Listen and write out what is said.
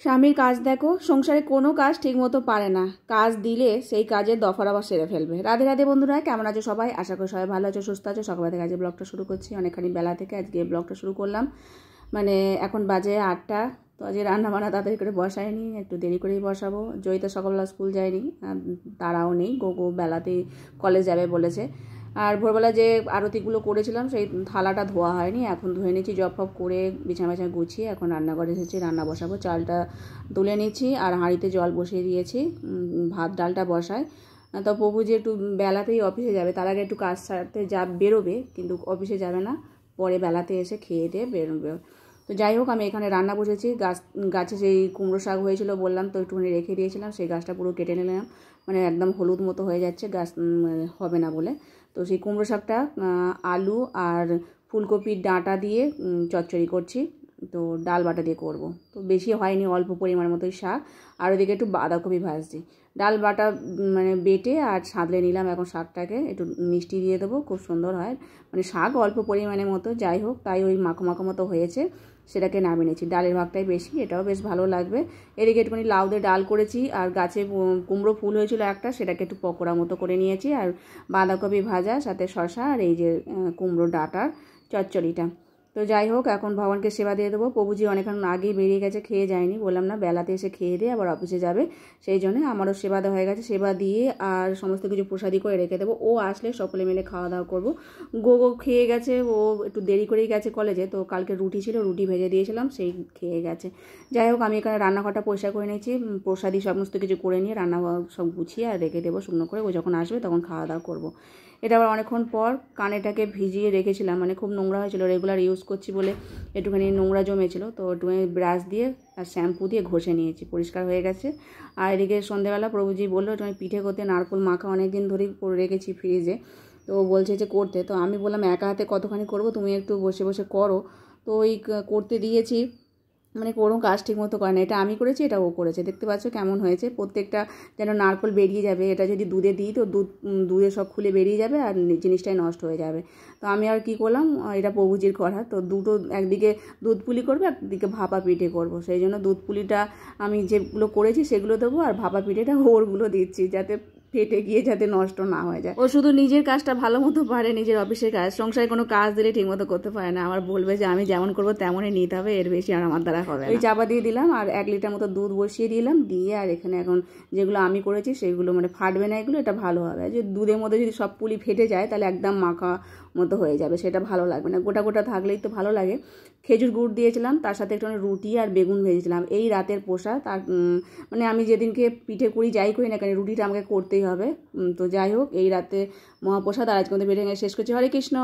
স্বামীর কাজ দেখো, সংসারে কোনো কাজ ঠিকমতো পারে না, কাজ দিলে সেই কাজের দফারফা সেরে ফেলবে। রাধে রাধে বন্ধুরা, কেমন আছো সবাই? আশা করি সবাই ভালো আছো, সুস্থ আছো। সকাল থেকে আজকে ব্লগটা শুরু করছি, অনেকখানি বেলা থেকে আজকে ব্লগটা শুরু করলাম। মানে এখন বাজে 8টা। তো আজকে রান্নাবান্না তাড়াতাড়ি করে বসায়নি, একটু দেরি করেই বসাবো। জয়িতা সকালবেলা স্কুল যায়নি, তারাও নেই, গোগো বেলাতেই কলেজ যাবে বলেছে। আর ভোরবেলা যে আরতিগুলো করেছিলাম সেই থালাটা ধোয়া হয়নি, এখন ধুয়ে নিচ্ছি, জব ফব করে বিছানা গুছিয়ে এখন রান্নাঘরে এসেছি, রান্না বসাবো। চালটা তুলে নিচ্ছি আর হাঁড়িতে জল বসিয়ে দিয়েছি, ভাত ডালটা বসায়। তো প্রভু যে একটু বেলাতেই অফিসে যাবে, তার আগে একটু কাজ সারতে বেরোবে, কিন্তু অফিসে যাবে না, পরে বেলাতে এসে খেয়ে দিয়ে বেরোবে। তো যাই হোক, আমি এখানে রান্না বসেছি। গাছে সেই কুমড়ো শাক হয়েছিল বললাম, তো একটুখানি রেখে দিয়েছিলাম, সেই গাছটা পুরো কেটে নিলাম, মানে একদম হলুদ মতো হয়ে যাচ্ছে, গাছ হবে না বলে। তো সেই কুমড়ো শাকটা আলু আর ফুলকপির ডাঁটা দিয়ে চচ্চড়ি করছি, তো ডাল বাটা দিয়ে করব। তো বেশি হয়নি, অল্প পরিমাণ মতোই শাক, আর ওদিকে একটু বাঁধাকপি ভাজছি। ডাল বাটা মানে বেটে আর সাঁতলে নিলাম। এখন শাকটাকে একটু মিষ্টি দিয়ে দেবো, খুব সুন্দর হয়। মানে শাক অল্প পরিমাণের মতো, যাই হোক, তাই ওই মাখো মাখো মতো হয়েছে, সেটাকে নামিয়ে নিয়েছি। ডালের ভাগটাই বেশি, এটাও বেশ ভালো লাগবে। এদিকে একটুখানি লাউ দিয়ে ডাল করেছি, আর গাছে কুমড়ো ফুল হয়েছিল একটা, সেটাকে একটু পকোড়া মতো করে নিয়েছি, আর বাঁধাকপি ভাজা, সাথে শসা, আর এই যে কুমড়ো ডাঁটার চচ্চড়িটা। তো যাই হোক, এখন ভগবানকে সেবা দিয়ে দেবো। প্রভুজি অনেকক্ষণ আগেই বেরিয়ে গেছে, খেয়ে যায়নি, বললাম না বেলাতে এসে খেয়ে দিয়ে আবার অফিসে যাবে, সেই জন্য আমারও সেবা দেওয়া হয়ে গেছে। সেবা দিয়ে আর সমস্ত কিছু প্রসাদি করে রেখে দেবো, ও আসলে সকলে মিলে খাওয়া দাওয়া করবো। গোগো খেয়ে গেছে, ও একটু দেরি করেই গেছে কলেজে, তো কালকে রুটি ছিল, রুটি ভেজে দিয়েছিলাম, সেই খেয়ে গেছে। যাই হোক, আমি এখানে রান্নাঘরটা পরিষ্কার করে নিয়েছি, প্রসাদি সমস্ত কিছু করে নিয়ে রান্না সব গুছিয়ে আর রেখে দেবো শুকনো করে, ও যখন আসবে তখন খাওয়া দাওয়া করবো। এটা আবার অনেকক্ষণ পর কানেটাকে ভিজিয়ে রেখেছিলাম, মানে খুব নোংরা হয়েছিল, রেগুলার ইউজ করছি বলে একটুখানি নোংরা জমেছিল, তো একটুখানি ব্রাশ দিয়ে আর শ্যাম্পু দিয়ে ঘষে নিয়েছি, পরিষ্কার হয়ে গেছে। আর এদিকে সন্ধ্যেবেলা প্রভুজি বললো একটুখানি পিঠে করতে, নারকেল মাখা অনেক দিন ধরেই করে রেখেছি ফ্রিজে, তো বলছে যে করতে। তো আমি বললাম একা হাতে কতখানি করবো, তুমি একটু বসে বসে করো। তো ওই করতে দিয়েছি, মানে কোনো কাজ ঠিক মতো করে না। এটা আমি করেছি, এটা ও করেছে, দেখতে পাচ্ছ কেমন হয়েছে। প্রত্যেকটা যেন নারকেল বেরিয়ে যাবে, এটা যদি দুধে দিই তো দুধে সব খুলে বেরিয়ে যাবে আর জিনিসটাই নষ্ট হয়ে যাবে। তো আমি আর কি করলাম, এটা প্রভুজির করা, তো দুটো একদিকে দুধ পুলি করবো, একদিকে ভাপা পিঠে করবো, সেই জন্য দুধ পুলিটা আমি যেগুলো করেছি সেগুলো দেবো, আর ভাপা পিঠেটা ওরগুলো দিচ্ছি, যাতে ফেটে গিয়ে যাতে নষ্ট না হয়ে যায়। ও শুধু নিজের কাজটা ভালো মতো পারে, নিজের অফিসের কাজ, সংসারে কোনো কাজ দিলে ঠিক মতো করতে পারে না। আমার বলবে যে আমি যেমন করবো তেমনই নিতে হবে, এর বেশি আর আমার দ্বারা হবে না। ওই চাপা দিয়ে দিলাম, আর 1 লিটার মতো দুধ বসিয়ে দিলাম, দিয়ে আর এখানে এখন যেগুলো আমি করেছি সেগুলো মানে ফাটবে না, এগুলো এটা ভালো হবে। যে দুধের মধ্যে যদি সব পুলি ফেটে যায় তাহলে একদম মাখা মতো হয়ে যাবে, সেটা ভালো লাগবে না, গোটা গোটা থাকলেই তো ভালো লাগে। খেজুর গুড় দিয়েছিলাম, তার সাথে একটু রুটি আর বেগুন ভেজেছিলাম, এই রাতের পোষা। তার মানে আমি যেদিনকে পিঠে করি যাই করি না কেন, রুটিটা আমাকে করতেই হবে। তো যাই হোক, এই রাতে মহাপ্রসাদ, আর আজকে আমাদের ভিডিও শেষ করছি। হরে কৃষ্ণ।